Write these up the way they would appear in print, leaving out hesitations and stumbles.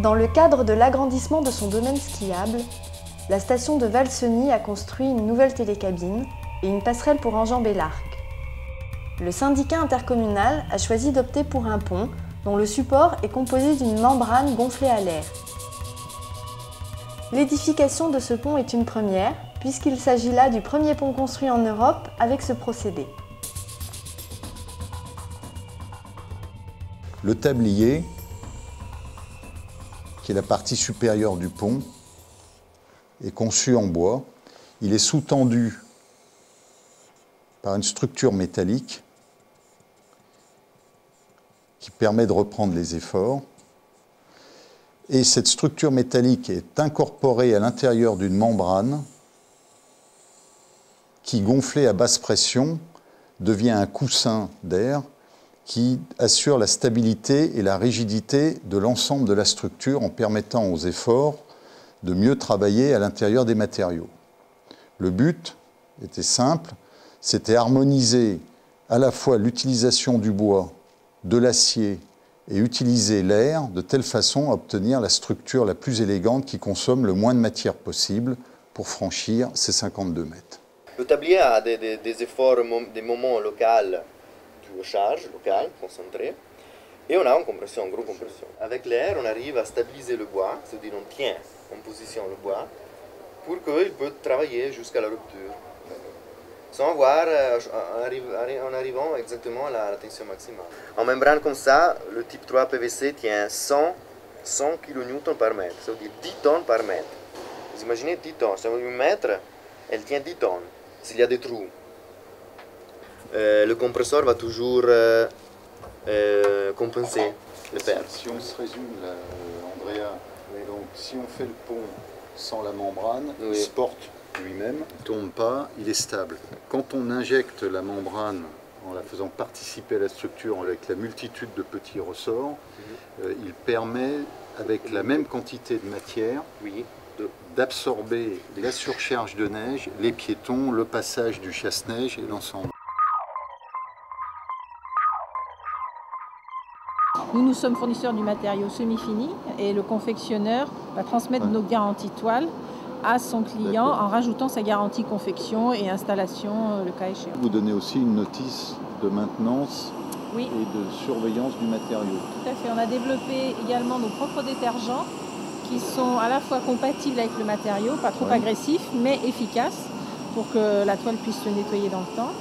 Dans le cadre de l'agrandissement de son domaine skiable, la station de Valseny a construit une nouvelle télécabine et une passerelle pour enjamber l'arc. Le syndicat intercommunal a choisi d'opter pour un pont dont le support est composé d'une membrane gonflée à l'air. L'édification de ce pont est une première, puisqu'il s'agit là du premier pont construit en Europe avec ce procédé. Le tablier, qui est la partie supérieure du pont, est conçu en bois. Il est sous-tendu par une structure métallique qui permet de reprendre les efforts. Et cette structure métallique est incorporée à l'intérieur d'une membrane qui, gonflée à basse pression, devient un coussin d'air qui assure la stabilité et la rigidité de l'ensemble de la structure en permettant aux efforts de mieux travailler à l'intérieur des matériaux. Le but était simple, c'était harmoniser à la fois l'utilisation du bois, de l'acier et utiliser l'air de telle façon à obtenir la structure la plus élégante qui consomme le moins de matière possible pour franchir ces 52 mètres. Le tablier a des efforts, des moments locaux de charge, local, concentré, et on a une compression, une grosse compression. Avec l'air, on arrive à stabiliser le bois, c'est-à-dire on tient en position le bois pour qu'il puisse travailler jusqu'à la rupture, sans voir en arrivant exactement à la tension maximale. En membrane comme ça, le type 3 PVC tient 100 kN par mètre, c'est-à-dire 10 tonnes par mètre. Vous imaginez 10 tonnes, c'est 1 mètre, elle tient 10 tonnes, s'il y a des trous. Le compresseur va toujours compenser le perte. Si on se résume, là, Andrea, donc si on fait le pont sans la membrane, il se porte lui-même, il ne tombe pas, il est stable. Quand on injecte la membrane en la faisant participer à la structure avec la multitude de petits ressorts, il permet, avec la même quantité de matière, d'absorber la surcharge de neige, les piétons, le passage du chasse-neige et l'ensemble. Nous sommes fournisseurs du matériau semi-fini et le confectionneur va transmettre nos garanties toiles à son client en rajoutant sa garantie confection et installation le cas échéant. Vous donnez aussi une notice de maintenance et de surveillance du matériau. Tout à fait. On a développé également nos propres détergents qui sont à la fois compatibles avec le matériau, pas trop agressifs, mais efficaces pour que la toile puisse se nettoyer dans le temps.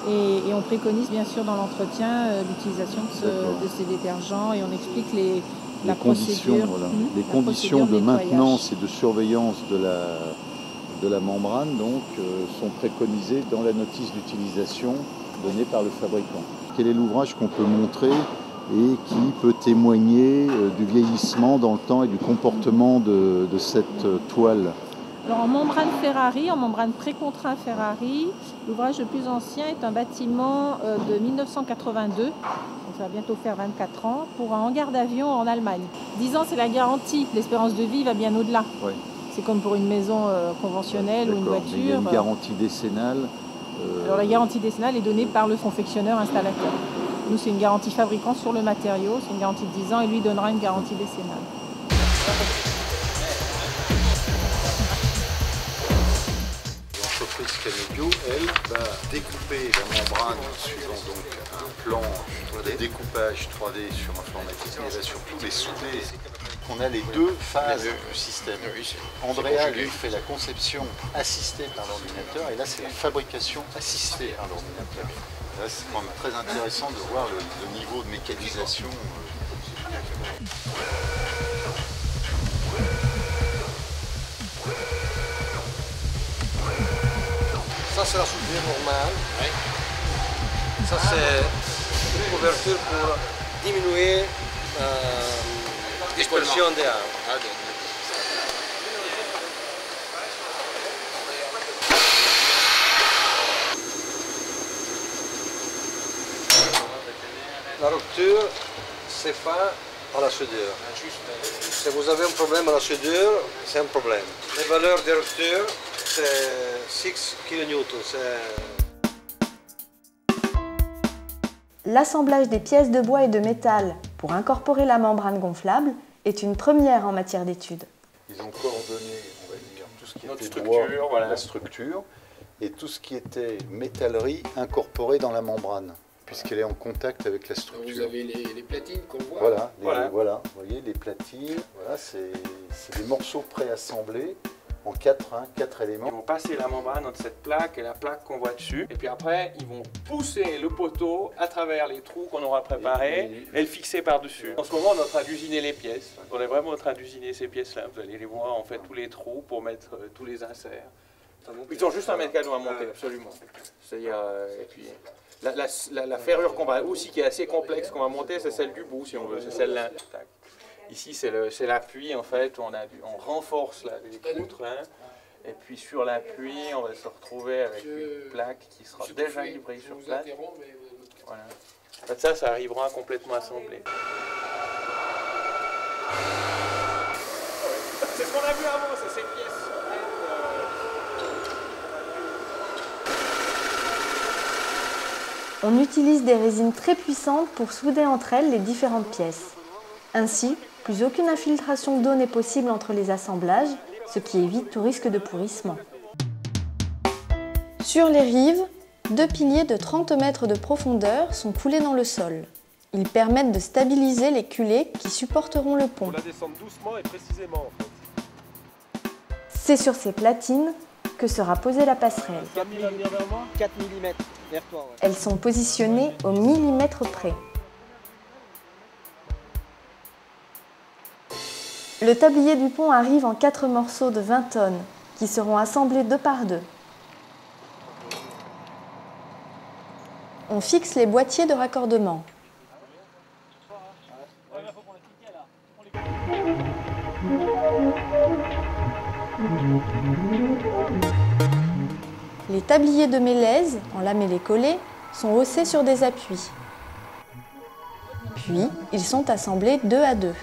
Et on préconise bien sûr dans l'entretien l'utilisation de ces détergents et on explique la procédure. Voilà. Les conditions de maintenance et de surveillance de la membrane donc, sont préconisées dans la notice d'utilisation donnée par le fabricant. Quel est l'ouvrage qu'on peut montrer et qui peut témoigner du vieillissement dans le temps et du comportement de cette toile? Alors en membrane Ferrari, en membrane pré-contraint Ferrari, l'ouvrage le plus ancien est un bâtiment de 1982, donc ça va bientôt faire 24 ans, pour un hangar d'avion en Allemagne. 10 ans c'est la garantie, l'espérance de vie va bien au-delà. Oui. C'est comme pour une maison conventionnelle ou une voiture. Mais il y a une garantie décennale. Alors la garantie décennale est donnée par le confectionneur installateur. Nous c'est une garantie fabricant sur le matériau, c'est une garantie de 10 ans et lui donnera une garantie décennale. L'entreprise Camedio, elle, va découper la membrane suivant donc un plan de découpage 3D sur informatique, mais elle va surtout les souder. On a les deux phases du système. Andrea, lui, fait la conception assistée par l'ordinateur, et là, c'est la fabrication assistée par l'ordinateur. Là, c'est quand même très intéressant de voir le niveau de mécanisation. Ça c'est la soudure normale. Oui. Ça c'est une couverture pour diminuer l'exposition d'air. La rupture c'est fait à la soudure. Si vous avez un problème à la soudure, c'est un problème. Les valeurs de rupture, c'est 6 kN. L'assemblage des pièces de bois et de métal pour incorporer la membrane gonflable est une première en matière d'études. Ils ont coordonné, on va dire, tout ce qui Notre était structure, bois, voilà. la structure, et tout ce qui était métallerie incorporée dans la membrane, puisqu'elle est en contact avec la structure. Vous avez les platines qu'on voit. Voilà, vous voyez les platines, voilà, c'est des morceaux préassemblés en quatre éléments. Ils vont passer la membrane entre cette plaque et la plaque qu'on voit dessus. Et puis après, ils vont pousser le poteau à travers les trous qu'on aura préparés et le fixer par-dessus. En ce moment, on est en train d'usiner les pièces. On est vraiment en train d'usiner ces pièces-là. Vous allez les voir, on fait tous les trous pour mettre tous les inserts. Ils ont juste 1 mètre carré à monter, absolument. C'est-à-dire, et puis, la ferrure qu'on va aussi, qui est assez complexe, qu'on va monter, c'est celle du bout, si on veut. C'est celle-là. Ici, c'est l'appui, en fait, on renforce les poutres, hein, et puis sur l'appui, on va se retrouver avec une plaque qui sera déjà livrée sur place. Voilà. En fait, ça arrivera complètement assemblé. C'est ce qu'on a vu avant, c'est ces pièces. On utilise des résines très puissantes pour souder entre elles les différentes pièces. Ainsi, plus aucune infiltration d'eau n'est possible entre les assemblages, ce qui évite tout risque de pourrissement. Sur les rives, 2 piliers de 30 mètres de profondeur sont coulés dans le sol. Ils permettent de stabiliser les culées qui supporteront le pont. On la descend doucement et précisément en fait. C'est sur ces platines que sera posée la passerelle. 4 mm vers toi. Ouais. Elles sont positionnées au millimètre près. Le tablier du pont arrive en 4 morceaux de 20 tonnes, qui seront assemblés 2 par 2. On fixe les boîtiers de raccordement. Les tabliers de mélèze, en lamellé collé, sont haussés sur des appuis. Puis, ils sont assemblés 2 à 2.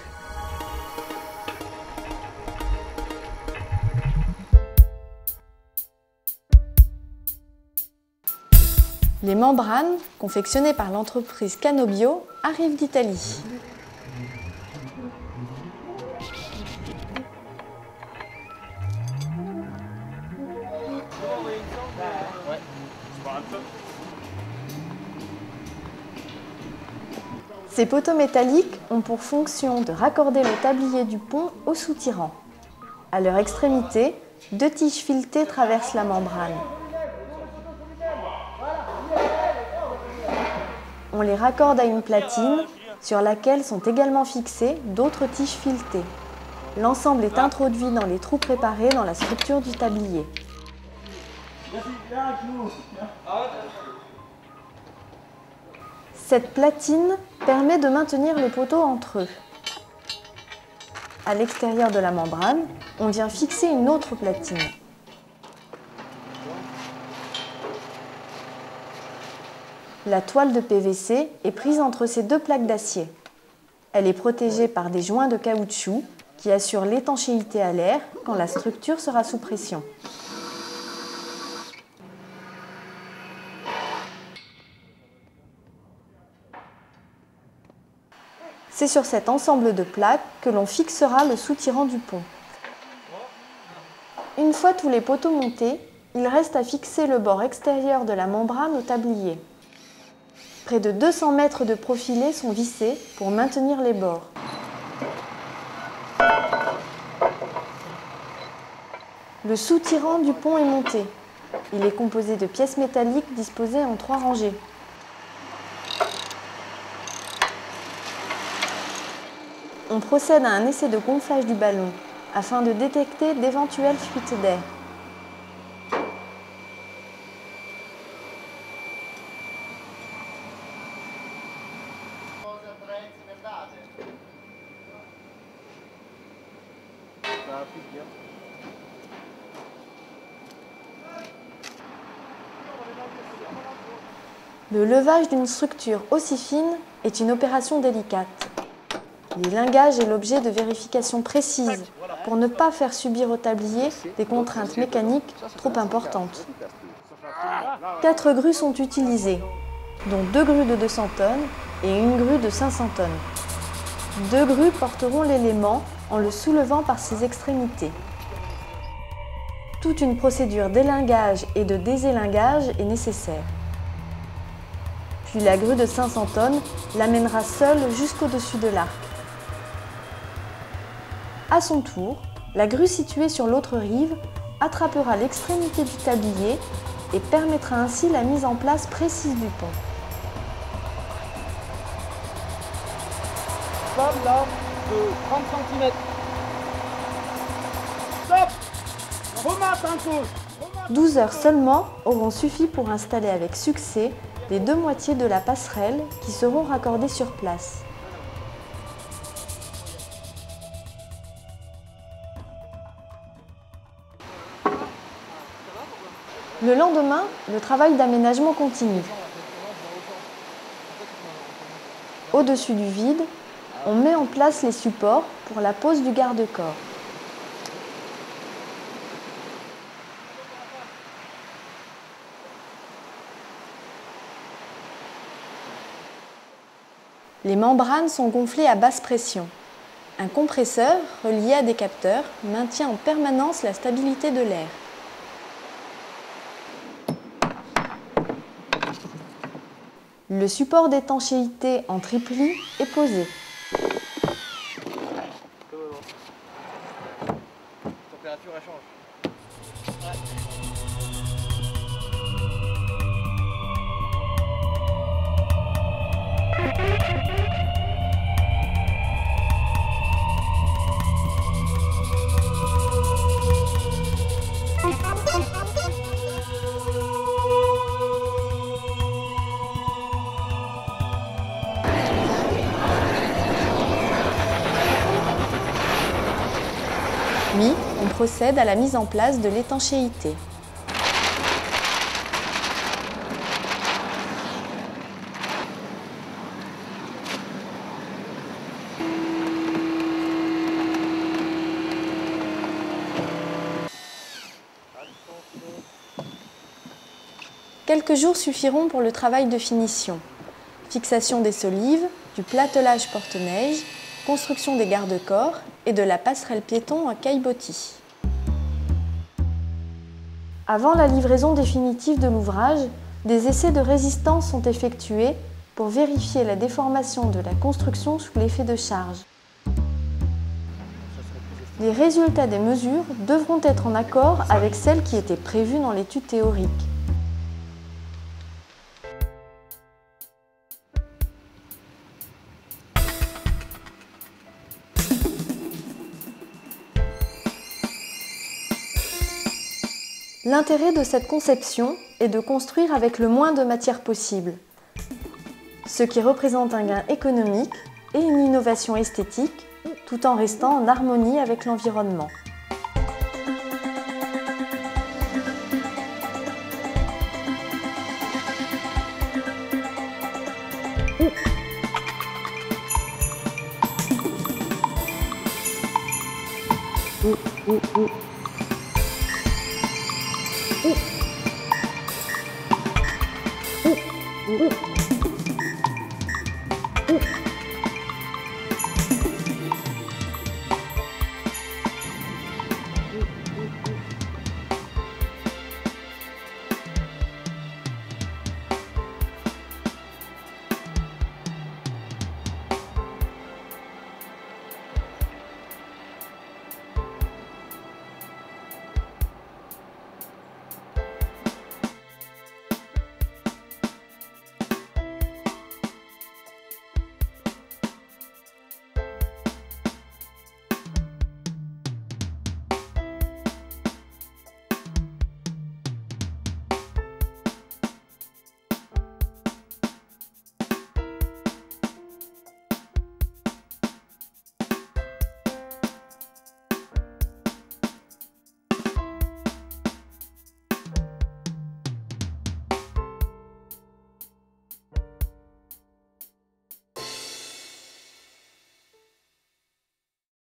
Les membranes, confectionnées par l'entreprise Canobio, arrivent d'Italie. Ces poteaux métalliques ont pour fonction de raccorder le tablier du pont au soutirant. À leur extrémité, 2 tiges filetées traversent la membrane. On les raccorde à une platine sur laquelle sont également fixées d'autres tiges filetées. L'ensemble est introduit dans les trous préparés dans la structure du tablier. Cette platine permet de maintenir les poteaux entre eux. À l'extérieur de la membrane, on vient fixer une autre platine. La toile de PVC est prise entre ces 2 plaques d'acier. Elle est protégée par des joints de caoutchouc qui assurent l'étanchéité à l'air quand la structure sera sous pression. C'est sur cet ensemble de plaques que l'on fixera le soutirant du pont. Une fois tous les poteaux montés, il reste à fixer le bord extérieur de la membrane au tablier. Près de 200 mètres de profilés sont vissés pour maintenir les bords. Le soutirant du pont est monté. Il est composé de pièces métalliques disposées en 3 rangées. On procède à un essai de gonflage du ballon afin de détecter d'éventuelles fuites d'air. Le levage d'une structure aussi fine est une opération délicate. L'élingage est l'objet de vérifications précises pour ne pas faire subir au tablier des contraintes mécaniques trop importantes. 4 grues sont utilisées, dont 2 grues de 200 tonnes et une grue de 500 tonnes. 2 grues porteront l'élément en le soulevant par ses extrémités. Toute une procédure d'élingage et de désélingage est nécessaire. Puis la grue de 500 tonnes l'amènera seule jusqu'au-dessus de l'arc. À son tour, la grue située sur l'autre rive attrapera l'extrémité du tablier et permettra ainsi la mise en place précise du pont. Comme là, de 30 cm. Stop! Remate un coup! 12 heures seulement auront suffi pour installer avec succès les 2 moitiés de la passerelle qui seront raccordées sur place. Le lendemain, le travail d'aménagement continue. Au-dessus du vide, on met en place les supports pour la pose du garde-corps. Les membranes sont gonflées à basse pression. Un compresseur, relié à des capteurs, maintient en permanence la stabilité de l'air. Le support d'étanchéité en triplis est posé. Température, elle change. Puis, on procède à la mise en place de l'étanchéité. Quelques jours suffiront pour le travail de finition. Fixation des solives, du platelage porte-neige, construction des garde-corps et de la passerelle piéton en caillebotis. Avant la livraison définitive de l'ouvrage, des essais de résistance sont effectués pour vérifier la déformation de la construction sous l'effet de charge. Les résultats des mesures devront être en accord avec celles qui étaient prévues dans l'étude théorique. L'intérêt de cette conception est de construire avec le moins de matière possible, ce qui représente un gain économique et une innovation esthétique, tout en restant en harmonie avec l'environnement. Ooh.